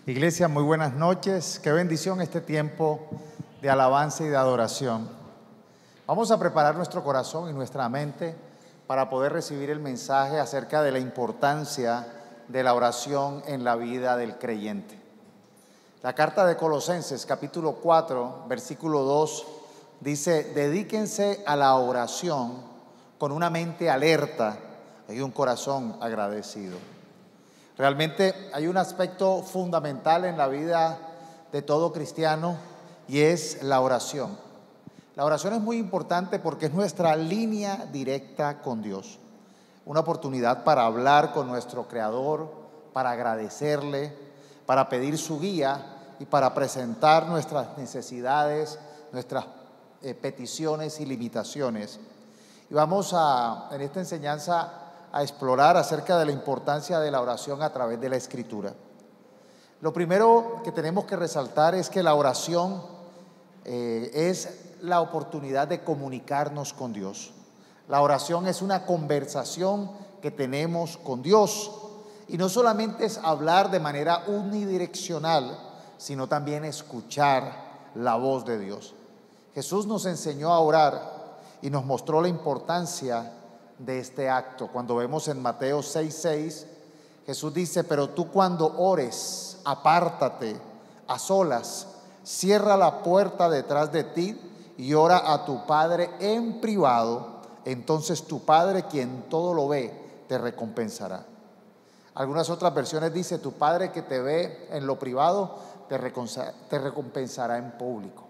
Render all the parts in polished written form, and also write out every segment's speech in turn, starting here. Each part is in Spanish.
Iglesia, muy buenas noches. Qué bendición este tiempo de alabanza y de adoración. Vamos a preparar nuestro corazón y nuestra mente para poder recibir el mensaje acerca de la importancia de la oración en la vida del creyente. La carta de Colosenses, capítulo 4, versículo 2, dice: dedíquense a la oración con una mente alerta y un corazón agradecido. Realmente hay un aspecto fundamental en la vida de todo cristiano y es la oración. La oración es muy importante porque es nuestra línea directa con Dios. Una oportunidad para hablar con nuestro Creador, para agradecerle, para pedir su guía y para presentar nuestras necesidades, nuestras peticiones y limitaciones. Y vamos en esta enseñanza a explorar acerca de la importancia de la oración a través de la Escritura. Lo primero que tenemos que resaltar es que la oración es la oportunidad de comunicarnos con Dios. La oración es una conversación que tenemos con Dios, y no solamente es hablar de manera unidireccional, sino también escuchar la voz de Dios. Jesús nos enseñó a orar y nos mostró la importancia de este acto. Cuando vemos en Mateo 6:6, Jesús dice: pero tú cuando ores, apártate a solas, cierra la puerta detrás de ti y ora a tu Padre en privado, entonces tu Padre, quien todo lo ve, te recompensará. Algunas otras versiones dice: tu Padre que te ve en lo privado te recompensará en público.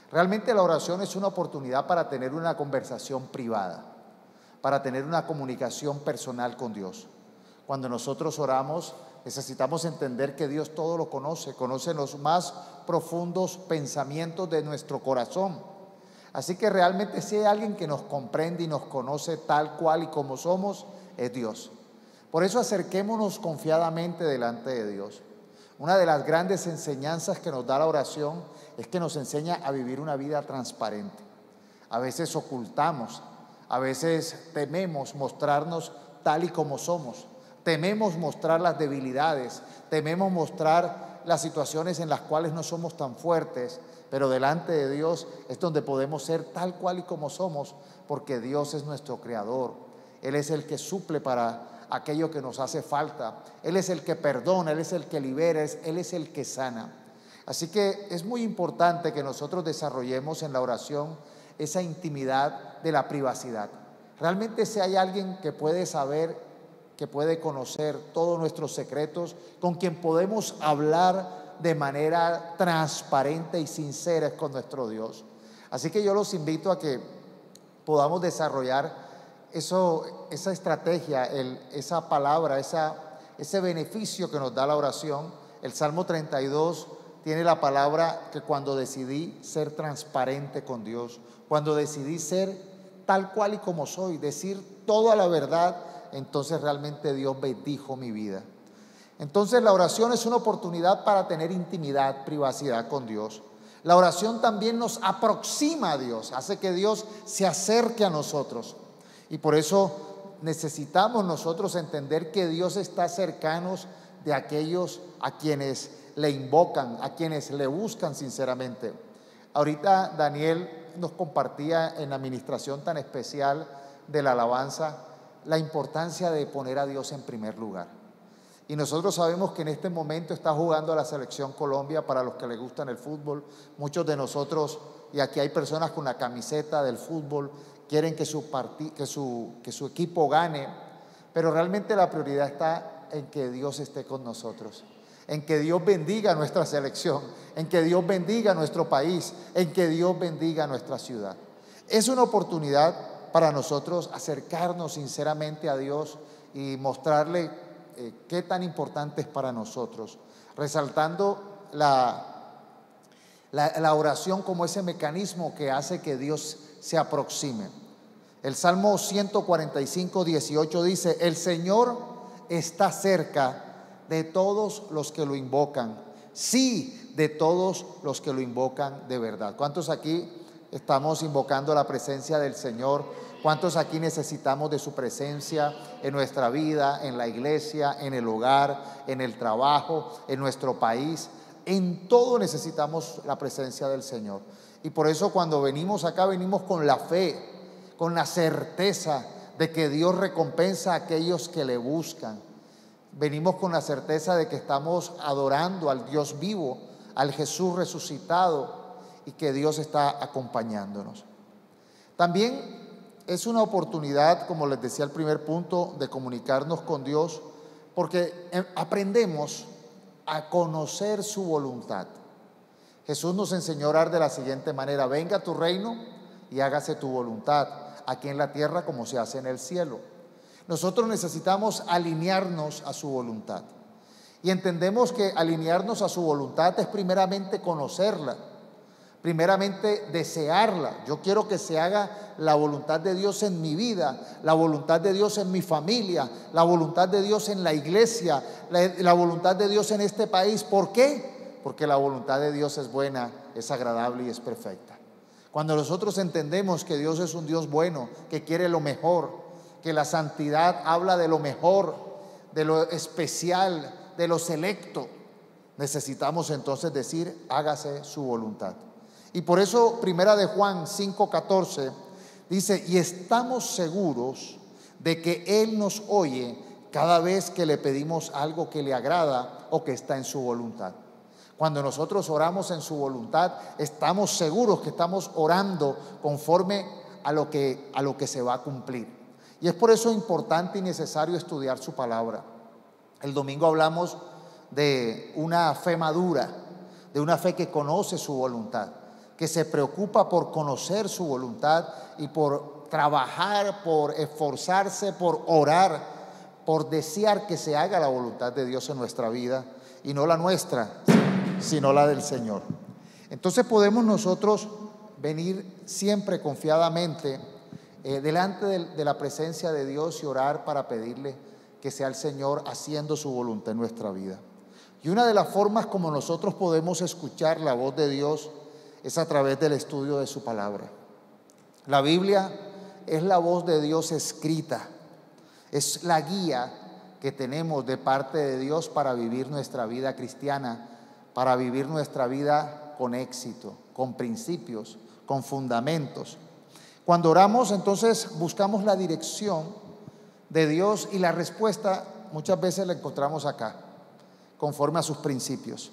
Realmente la oración es una oportunidad para tener una conversación privada, para tener una comunicación personal con Dios. Cuando nosotros oramos, necesitamos entender que Dios todo lo conoce los más profundos pensamientos de nuestro corazón. Así que realmente si hay alguien que nos comprende y nos conoce tal cual y como somos, es Dios. Por eso acerquémonos confiadamente delante de Dios. Una de las grandes enseñanzas que nos da la oración es que nos enseña a vivir una vida transparente. A veces ocultamos, a veces tememos mostrarnos tal y como somos, tememos mostrar las debilidades, tememos mostrar las situaciones en las cuales no somos tan fuertes, pero delante de Dios es donde podemos ser tal cual y como somos, porque Dios es nuestro Creador. Él es el que suple para aquello que nos hace falta, Él es el que perdona, Él es el que libera, Él es el que sana. Así que es muy importante que nosotros desarrollemos en la oración esa intimidad de la privacidad. Realmente si hay alguien que puede saber, que puede conocer todos nuestros secretos, con quien podemos hablar de manera transparente y sincera, es con nuestro Dios. Así que yo los invito a que podamos desarrollar esa estrategia, esa palabra, ese beneficio que nos da la oración. El Salmo 32 tiene la palabra que cuando decidí ser transparente con Dios, cuando decidí ser tal cual y como soy, decir toda la verdad, entonces realmente Dios bendijo mi vida. Entonces la oración es una oportunidad para tener intimidad, privacidad con Dios. La oración también nos aproxima a Dios, hace que Dios se acerque a nosotros. Y por eso necesitamos nosotros entender que Dios está cercano de aquellos a quienes le invocan, a quienes le buscan sinceramente. Ahorita Daniel nos compartía en la administración tan especial de la alabanza la importancia de poner a Dios en primer lugar. Y nosotros sabemos que en este momento está jugando la selección Colombia. Para los que les gustan el fútbol, muchos de nosotros, y aquí hay personas con la camiseta del fútbol, quieren que su equipo gane, pero realmente la prioridad está en que Dios esté con nosotros, en que Dios bendiga nuestra selección, en que Dios bendiga nuestro país, en que Dios bendiga nuestra ciudad. Es una oportunidad para nosotros acercarnos sinceramente a Dios y mostrarle qué tan importante es para nosotros, resaltando la oración como ese mecanismo que hace que Dios se aproxime. El Salmo 145:18 dice: el Señor está cerca de todos los que lo invocan, sí, de todos los que lo invocan de verdad. ¿Cuántos aquí estamos invocando la presencia del Señor ¿Cuántos aquí necesitamos de su presencia en nuestra vida, en la iglesia, en el hogar, en el trabajo, en nuestro país? En todo necesitamos la presencia del Señor. Y por eso cuando venimos acá, venimos con la fe, con la certeza de que Dios recompensa a aquellos que le buscan. Venimos con la certeza de que estamos adorando al Dios vivo, al Jesús resucitado, y que Dios está acompañándonos. También es una oportunidad, como les decía al primer punto, de comunicarnos con Dios, porque aprendemos a conocer su voluntad. Jesús nos enseñó a orar de la siguiente manera: venga tu reino y hágase tu voluntad, aquí en la tierra como se hace en el cielo. Nosotros necesitamos alinearnos a su voluntad. Y entendemos que alinearnos a su voluntad es primeramente conocerla, primeramente desearla. Yo quiero que se haga la voluntad de Dios en mi vida, la voluntad de Dios en mi familia, la voluntad de Dios en la iglesia, la voluntad de Dios en este país. ¿Por qué? Porque la voluntad de Dios es buena, es agradable y es perfecta. Cuando nosotros entendemos que Dios es un Dios bueno, que quiere lo mejor, que la santidad habla de lo mejor, de lo especial, de lo selecto, necesitamos entonces decir: hágase su voluntad. Y por eso primera de Juan 5:14 dice: y estamos seguros de que Él nos oye cada vez que le pedimos algo que le agrada o que está en su voluntad. Cuando nosotros oramos en su voluntad, estamos seguros que estamos orando conforme a lo que se va a cumplir. Y es por eso importante y necesario estudiar su palabra. El domingo hablamos de una fe madura, de una fe que conoce su voluntad, que se preocupa por conocer su voluntad y por trabajar, por esforzarse, por orar, por desear que se haga la voluntad de Dios en nuestra vida, y no la nuestra, sino la del Señor. Entonces podemos nosotros venir siempre confiadamente delante de la presencia de Dios y orar para pedirle que sea el Señor haciendo su voluntad en nuestra vida. Y una de las formas como nosotros podemos escuchar la voz de Dios es a través del estudio de su palabra. La Biblia es la voz de Dios escrita, es la guía que tenemos de parte de Dios para vivir nuestra vida cristiana, para vivir nuestra vida con éxito, con principios, con fundamentos. Cuando oramos, entonces buscamos la dirección de Dios, y la respuesta muchas veces la encontramos acá, conforme a sus principios.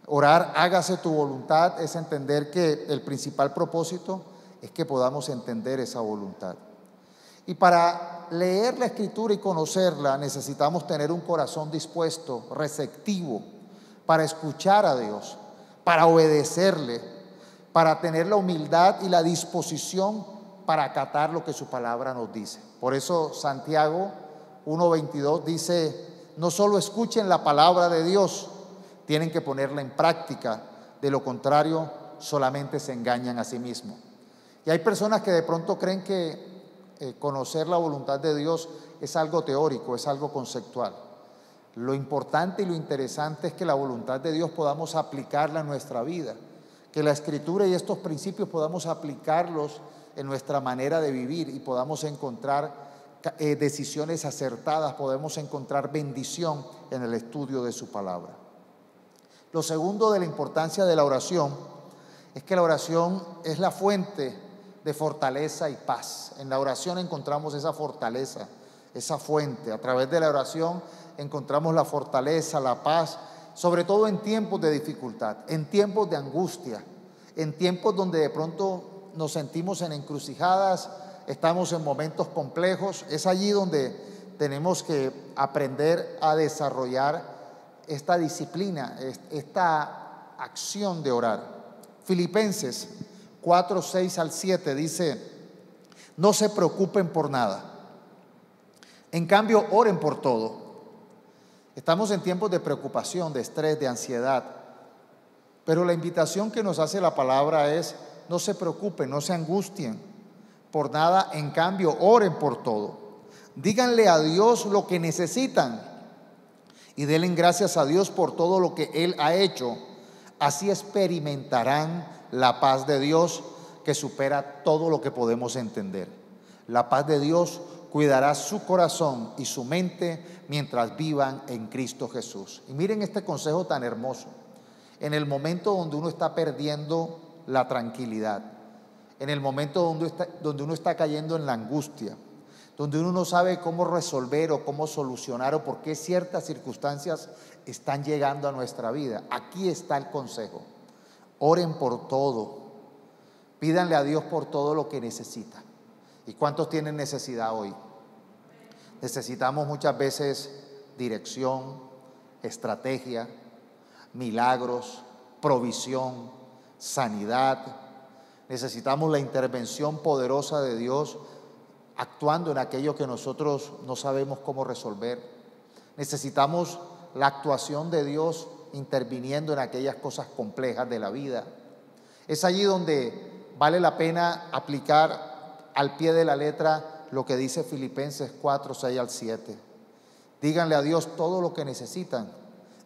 Orar, hágase tu voluntad, es entender que el principal propósito es que podamos entender esa voluntad. Y para leer la Escritura y conocerla, necesitamos tener un corazón dispuesto, receptivo, para escuchar a Dios, para obedecerle, para tener la humildad y la disposición para acatar lo que su palabra nos dice. Por eso Santiago 1:22 dice: no solo escuchen la palabra de Dios, tienen que ponerla en práctica, de lo contrario solamente se engañan a sí mismos. Y hay personas que de pronto creen que conocer la voluntad de Dios es algo teórico, es algo conceptual. Lo importante y lo interesante es que la voluntad de Dios podamos aplicarla en nuestra vida, que la Escritura y estos principios podamos aplicarlos en nuestra manera de vivir y podamos encontrar decisiones acertadas, podemos encontrar bendición en el estudio de su palabra. Lo segundo de la importancia de la oración es que la oración es la fuente de fortaleza y paz. En la oración encontramos esa fortaleza, esa fuente. A través de la oración encontramos la fortaleza, la paz, sobre todo en tiempos de dificultad, en tiempos de angustia, en tiempos donde de pronto nos sentimos en encrucijadas, estamos en momentos complejos. Es allí donde tenemos que aprender a desarrollar esta disciplina, esta acción de orar. Filipenses 4:6-7 dice: no se preocupen por nada, en cambio oren por todo. Estamos en tiempos de preocupación, de estrés, de ansiedad, pero la invitación que nos hace la palabra es: no se preocupen, no se angustien por nada, en cambio oren por todo. Díganle a Dios lo que necesitan y denle gracias a Dios por todo lo que Él ha hecho. Así experimentarán la paz de Dios que supera todo lo que podemos entender. La paz de Dios cuidará su corazón y su mente mientras vivan en Cristo Jesús. Y miren este consejo tan hermoso. En el momento donde uno está perdiendo la tranquilidad, en el momento donde uno está cayendo en la angustia, donde uno no sabe cómo resolver o cómo solucionar o por qué ciertas circunstancias están llegando a nuestra vida, aquí está el consejo. Oren por todo, pídanle a Dios por todo lo que necesitan. ¿Y cuántos tienen necesidad hoy? Necesitamos muchas veces dirección, estrategia, milagros, provisión, sanidad. Necesitamos la intervención poderosa de Dios actuando en aquello que nosotros no sabemos cómo resolver. Necesitamos la actuación de Dios interviniendo en aquellas cosas complejas de la vida. Es allí donde vale la pena aplicar al pie de la letra lo que dice Filipenses 4, 6 al 7. Díganle a Dios todo lo que necesitan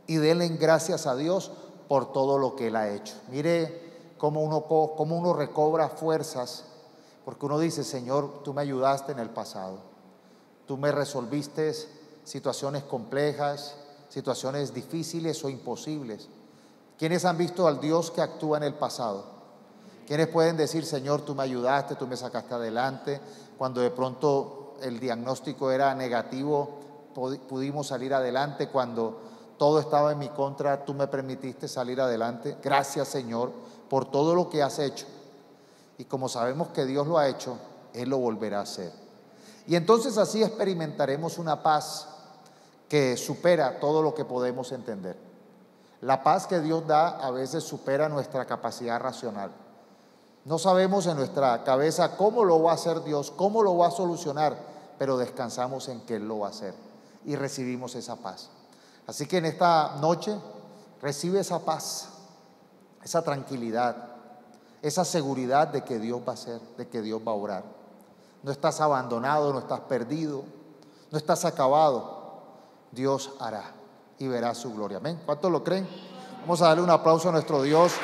y denle gracias a Dios por todo lo que Él ha hecho. Mire cómo uno recobra fuerzas, porque uno dice: Señor, tú me ayudaste en el pasado, tú me resolviste situaciones complejas, situaciones difíciles o imposibles. ¿Quiénes han visto al Dios que actúa en el pasado? ¿Quiénes pueden decir: Señor, tú me ayudaste, tú me sacaste adelante? Cuando de pronto el diagnóstico era negativo, pudimos salir adelante. Cuando todo estaba en mi contra, tú me permitiste salir adelante. Gracias, Señor, por todo lo que has hecho. Y como sabemos que Dios lo ha hecho, Él lo volverá a hacer. Y entonces así experimentaremos una paz que supera todo lo que podemos entender. La paz que Dios da a veces supera nuestra capacidad racional. No sabemos en nuestra cabeza cómo lo va a hacer Dios, cómo lo va a solucionar, pero descansamos en que Él lo va a hacer y recibimos esa paz. Así que en esta noche recibe esa paz, esa tranquilidad, esa seguridad de que Dios va a hacer, de que Dios va a obrar. No estás abandonado, no estás perdido, no estás acabado. Dios hará y verá su gloria. Amén. ¿Cuántos lo creen? Vamos a darle un aplauso a nuestro Dios.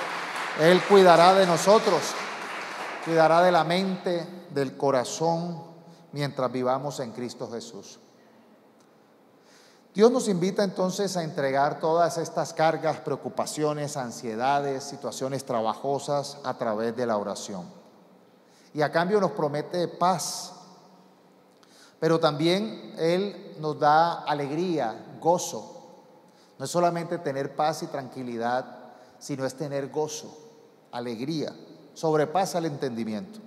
Él cuidará de nosotros, cuidará de la mente, del corazón, mientras vivamos en Cristo Jesús. Dios nos invita entonces a entregar todas estas cargas, preocupaciones, ansiedades, situaciones trabajosas a través de la oración. Y a cambio nos promete paz, pero también Él nos da alegría, gozo. No es solamente tener paz y tranquilidad, sino es tener gozo, alegría, sobrepasa el entendimiento.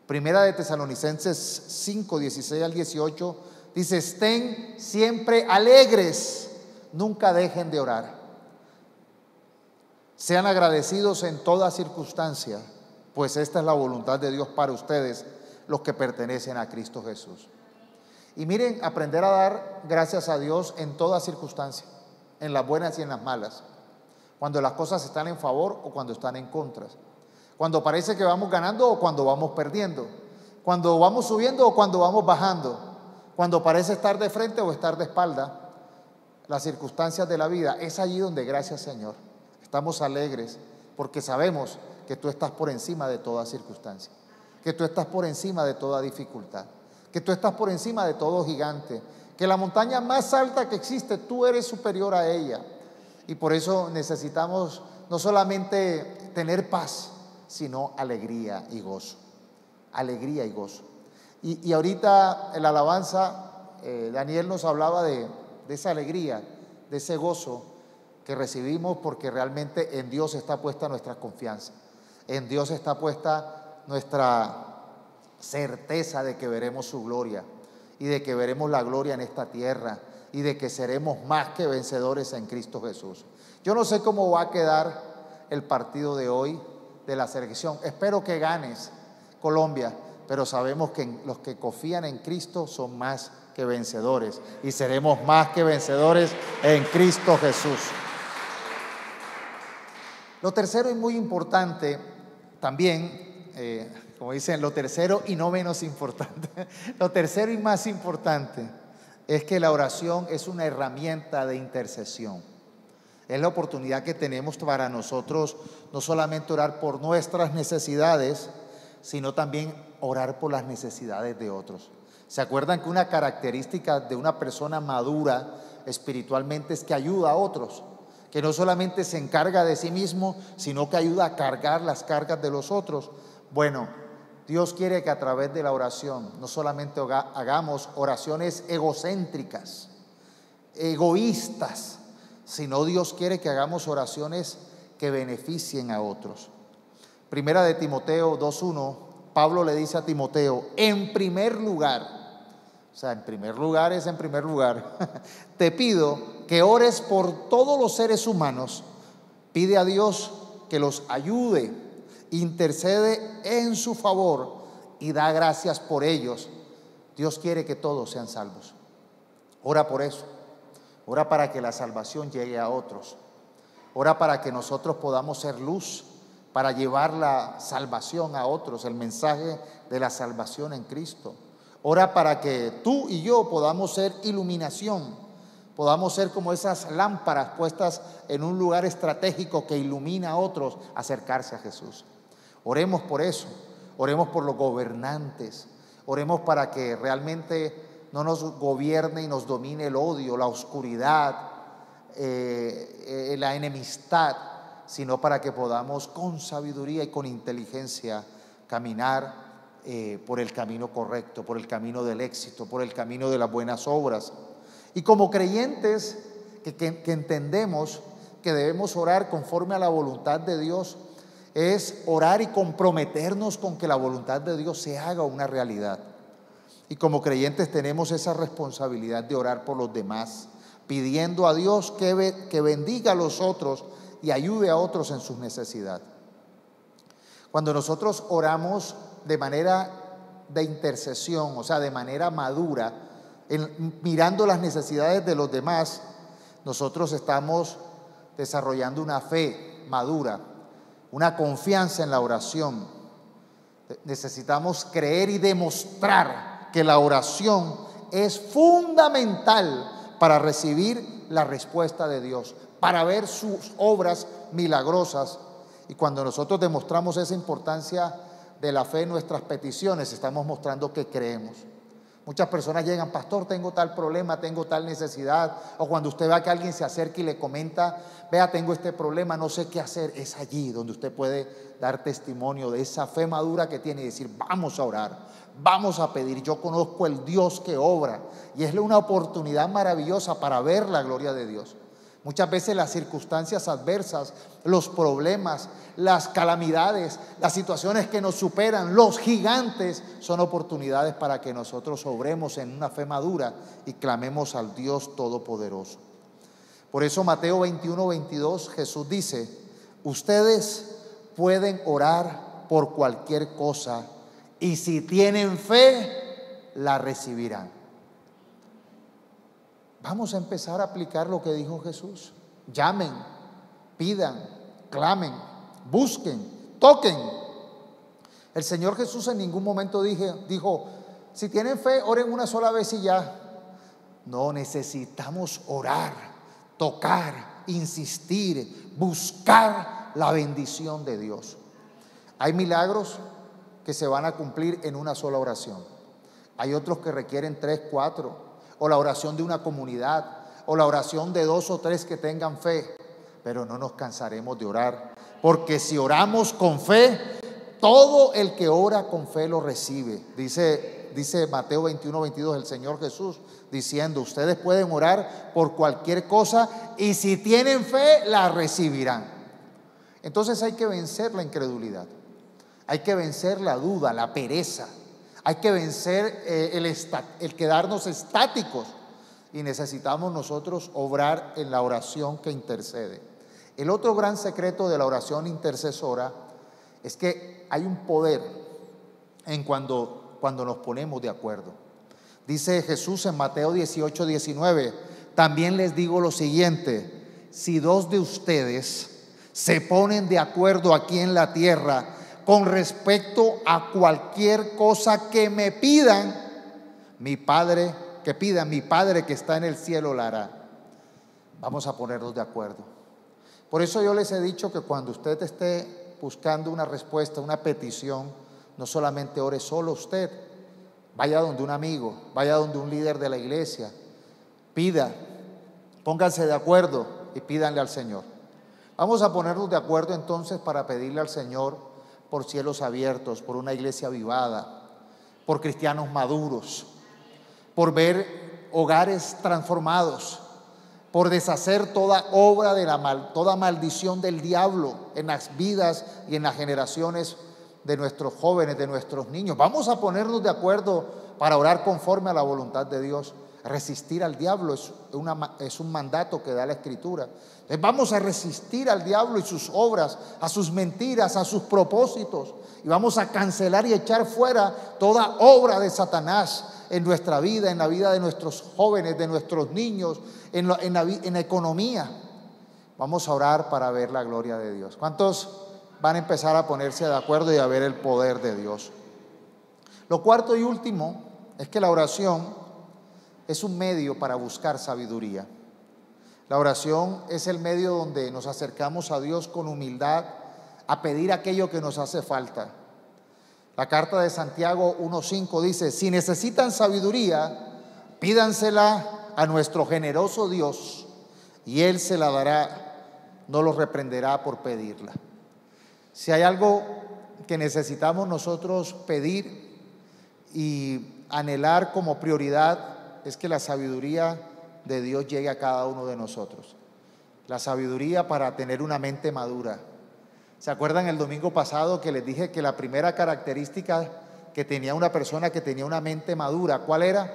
Primera de Tesalonicenses 5, 16 al 18 dice: estén siempre alegres, nunca dejen de orar. Sean agradecidos en toda circunstancia, pues esta es la voluntad de Dios para ustedes, los que pertenecen a Cristo Jesús. Y miren, aprender a dar gracias a Dios en toda circunstancia, en las buenas y en las malas, cuando las cosas están en favor o cuando están en contra, cuando parece que vamos ganando o cuando vamos perdiendo, cuando vamos subiendo o cuando vamos bajando, cuando parece estar de frente o estar de espalda. Las circunstancias de la vida, es allí donde, gracias, Señor, estamos alegres porque sabemos que tú estás por encima de toda circunstancia, que tú estás por encima de toda dificultad, que tú estás por encima de todo gigante, que la montaña más alta que existe, tú eres superior a ella. Y por eso necesitamos no solamente tener paz, sino alegría y gozo. Alegría y gozo. Y ahorita en la alabanza, Daniel nos hablaba de esa alegría, de ese gozo que recibimos, porque realmente en Dios está puesta nuestra confianza. En Dios está puesta nuestra certeza de que veremos su gloria y de que veremos la gloria en esta tierra y de que seremos más que vencedores en Cristo Jesús. Yo no sé cómo va a quedar el partido de hoy de la selección. Espero que ganes, Colombia, pero sabemos que los que confían en Cristo son más que vencedores y seremos más que vencedores en Cristo Jesús. Lo tercero y muy importante también, como dicen, lo tercero y no menos importante, lo tercero y más importante es que la oración es una herramienta de intercesión. Es la oportunidad que tenemos para nosotros no solamente orar por nuestras necesidades, sino también orar por las necesidades de otros. ¿Se acuerdan que una característica de una persona madura espiritualmente es que ayuda a otros? Que no solamente se encarga de sí mismo, sino que ayuda a cargar las cargas de los otros. Bueno, Dios quiere que a través de la oración no solamente hagamos oraciones egocéntricas, egoístas, sino Dios quiere que hagamos oraciones que beneficien a otros. Primera de Timoteo 2:1, Pablo le dice a Timoteo, en primer lugar, o sea, en primer lugar es en primer lugar, te pido que ores por todos los seres humanos, pide a Dios que los ayude, intercede en su favor y da gracias por ellos. Dios quiere que todos sean salvos. Ora por eso. Ora para que la salvación llegue a otros. Ora para que nosotros podamos ser luz, para llevar la salvación a otros, el mensaje de la salvación en Cristo. Ora para que tú y yo podamos ser iluminación, podamos ser como esas lámparas puestas en un lugar estratégico que ilumina a otros a acercarse a Jesús. Oremos por eso, oremos por los gobernantes, oremos para que realmente no nos gobierne y nos domine el odio, la oscuridad, la enemistad, sino para que podamos con sabiduría y con inteligencia caminar por el camino correcto, por el camino del éxito, por el camino de las buenas obras. Y como creyentes que entendemos que debemos orar conforme a la voluntad de Dios, es orar y comprometernos con que la voluntad de Dios se haga una realidad. Y como creyentes tenemos esa responsabilidad de orar por los demás, pidiendo a Dios que bendiga a los otros y ayude a otros en sus necesidades. Cuando nosotros oramos de manera de intercesión, o sea, de manera madura, mirando las necesidades de los demás, nosotros estamos desarrollando una fe madura, una confianza en la oración. Necesitamos creer y demostrar que la oración es fundamental para recibir la respuesta de Dios, para ver sus obras milagrosas. Y cuando nosotros demostramos esa importancia de la fe en nuestras peticiones, estamos mostrando que creemos. Muchas personas llegan, pastor, tengo tal problema, tengo tal necesidad. O cuando usted ve que alguien se acerca y le comenta, vea, tengo este problema, no sé qué hacer. Es allí donde usted puede dar testimonio de esa fe madura que tiene y decir, vamos a orar, vamos a pedir. Yo conozco el Dios que obra y es una oportunidad maravillosa para ver la gloria de Dios. Muchas veces las circunstancias adversas, los problemas, las calamidades, las situaciones que nos superan, los gigantes, son oportunidades para que nosotros obremos en una fe madura y clamemos al Dios Todopoderoso. Por eso Mateo 21:22 Jesús dice, ustedes pueden orar por cualquier cosa y si tienen fe, la recibirán. Vamos a empezar a aplicar lo que dijo Jesús. Llamen, pidan, clamen, busquen, toquen. El Señor Jesús en ningún momento dijo, si tienen fe, oren una sola vez y ya. No, necesitamos orar, tocar, insistir, buscar la bendición de Dios. Hay milagros que se van a cumplir en una sola oración. Hay otros que requieren 3, 4, o la oración de una comunidad, o la oración de 2 o 3 que tengan fe. Pero no nos cansaremos de orar, porque si oramos con fe, todo el que ora con fe lo recibe. Dice Mateo 21:22 el Señor Jesús, diciendo, ustedes pueden orar por cualquier cosa y si tienen fe, la recibirán. Entonces hay que vencer la incredulidad, hay que vencer la duda, la pereza. Hay que vencer el quedarnos estáticos y necesitamos nosotros obrar en la oración que intercede. El otro gran secreto de la oración intercesora es que hay un poder en cuando nos ponemos de acuerdo. Dice Jesús en Mateo 18:19, también les digo lo siguiente, si 2 de ustedes se ponen de acuerdo aquí en la tierra con respecto a cualquier cosa que me pidan, mi Padre que está en el cielo la hará. Vamos a ponernos de acuerdo. Por eso yo les he dicho que cuando usted esté buscando una respuesta, una petición, no solamente ore solo usted, vaya donde un amigo, vaya donde un líder de la iglesia, pida, pónganse de acuerdo y pídanle al Señor. Vamos a ponernos de acuerdo entonces para pedirle al Señor por cielos abiertos, por una iglesia avivada, por cristianos maduros, por ver hogares transformados, por deshacer toda obra de toda maldición del diablo en las vidas y en las generaciones de nuestros jóvenes, de nuestros niños. Vamos a ponernos de acuerdo para orar conforme a la voluntad de Dios. Resistir al diablo es un mandato que da la Escritura. Entonces vamos a resistir al diablo y sus obras, a sus mentiras, a sus propósitos, y vamos a cancelar y echar fuera toda obra de Satanás en nuestra vida, en la vida de nuestros jóvenes, de nuestros niños, en la economía. Vamos a orar para ver la gloria de Dios. ¿Cuántos van a empezar a ponerse de acuerdo y a ver el poder de Dios? Lo cuarto y último es que la oración es un medio para buscar sabiduría. La oración es el medio donde nos acercamos a Dios con humildad a pedir aquello que nos hace falta. La carta de Santiago 1:5 dice: si necesitan sabiduría, pídansela a nuestro generoso Dios y Él se la dará, no los reprenderá por pedirla. Si hay algo que necesitamos nosotros pedir y anhelar como prioridad, es que la sabiduría de Dios llegue a cada uno de nosotros. La sabiduría para tener una mente madura. ¿Se acuerdan el domingo pasado que les dije que la primera característica que tenía una persona que tenía una mente madura, ¿cuál era?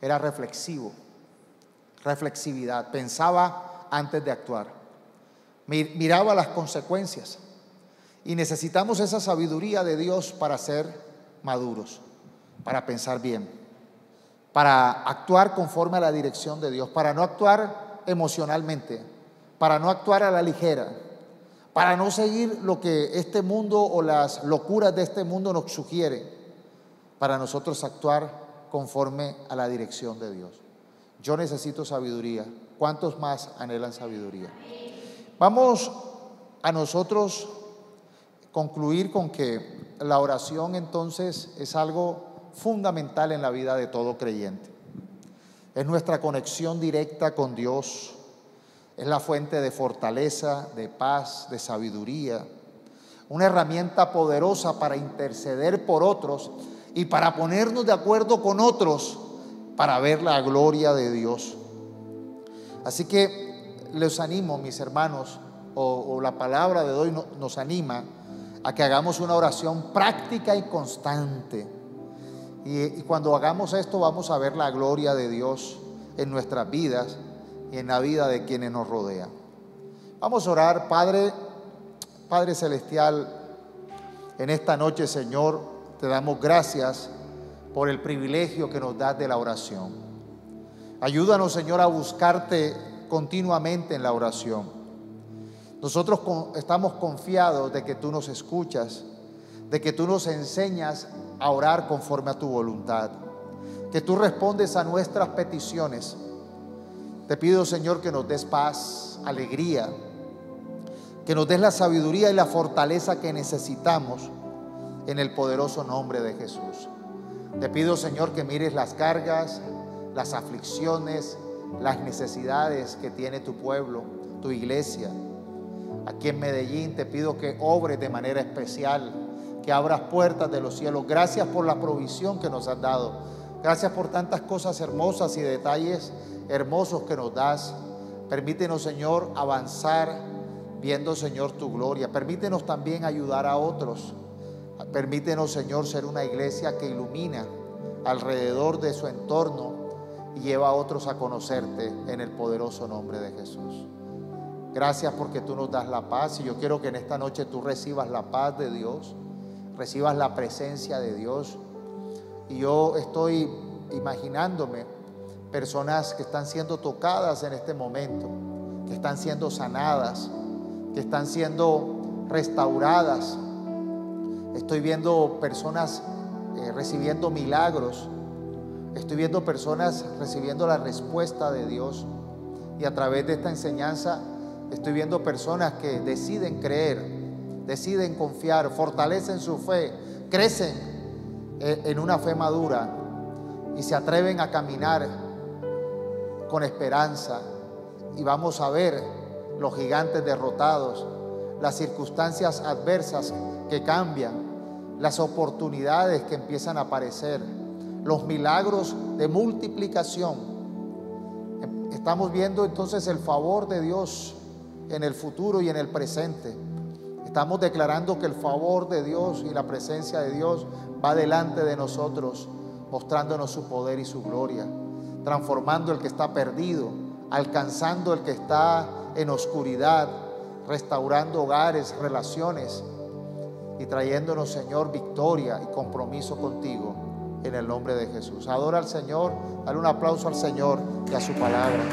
Era reflexivo, reflexividad, pensaba antes de actuar, miraba las consecuencias. Y necesitamos esa sabiduría de Dios para ser maduros, para pensar bien, para actuar conforme a la dirección de Dios, para no actuar emocionalmente, para no actuar a la ligera, para no seguir lo que este mundo o las locuras de este mundo nos sugiere, para nosotros actuar conforme a la dirección de Dios. Yo necesito sabiduría. ¿Cuántos más anhelan sabiduría? Vamos a nosotros concluir con que la oración entonces es algo fundamental en la vida de todo creyente. Es nuestra conexión directa con Dios, es la fuente de fortaleza, de paz, de sabiduría, una herramienta poderosa para interceder por otros y para ponernos de acuerdo con otros para ver la gloria de Dios. Así que les animo, mis hermanos, o la palabra de hoy nos anima a que hagamos una oración práctica y constante. Y cuando hagamos esto vamos a ver la gloria de Dios en nuestras vidas y en la vida de quienes nos rodean. Vamos a orar. Padre Celestial, en esta noche, Señor, te damos gracias por el privilegio que nos das de la oración. Ayúdanos, Señor, a buscarte continuamente en la oración. Nosotros estamos confiados de que tú nos escuchas, de que tú nos enseñas a orar conforme a tu voluntad, que tú respondes a nuestras peticiones. Te pido, Señor, que nos des paz, alegría, que nos des la sabiduría y la fortaleza que necesitamos en el poderoso nombre de Jesús. Te pido, Señor, que mires las cargas, las aflicciones, las necesidades que tiene tu pueblo, tu iglesia. Aquí en Medellín te pido que obres de manera especial, que abras puertas de los cielos. Gracias por la provisión que nos has dado. Gracias por tantas cosas hermosas y detalles hermosos que nos das. Permítenos, Señor, avanzar viendo, Señor, tu gloria. Permítenos también ayudar a otros. Permítenos, Señor, ser una iglesia que ilumina alrededor de su entorno y lleva a otros a conocerte en el poderoso nombre de Jesús. Gracias porque tú nos das la paz, y yo quiero que en esta noche tú recibas la paz de Dios, recibas la presencia de Dios. Y yo estoy imaginándome personas que están siendo tocadas en este momento, que están siendo sanadas, que están siendo restauradas. Estoy viendo personas recibiendo milagros. Estoy viendo personas recibiendo la respuesta de Dios. Y a través de esta enseñanza estoy viendo personas que deciden creer, deciden confiar, fortalecen su fe, crecen en una fe madura y se atreven a caminar con esperanza, y vamos a ver los gigantes derrotados, las circunstancias adversas que cambian, las oportunidades que empiezan a aparecer, los milagros de multiplicación. Estamos viendo entonces el favor de Dios en el futuro y en el presente. Estamos declarando que el favor de Dios y la presencia de Dios va delante de nosotros, mostrándonos su poder y su gloria, transformando el que está perdido, alcanzando el que está en oscuridad, restaurando hogares, relaciones y trayéndonos, Señor, victoria y compromiso contigo en el nombre de Jesús. Adora al Señor, dale un aplauso al Señor y a su palabra.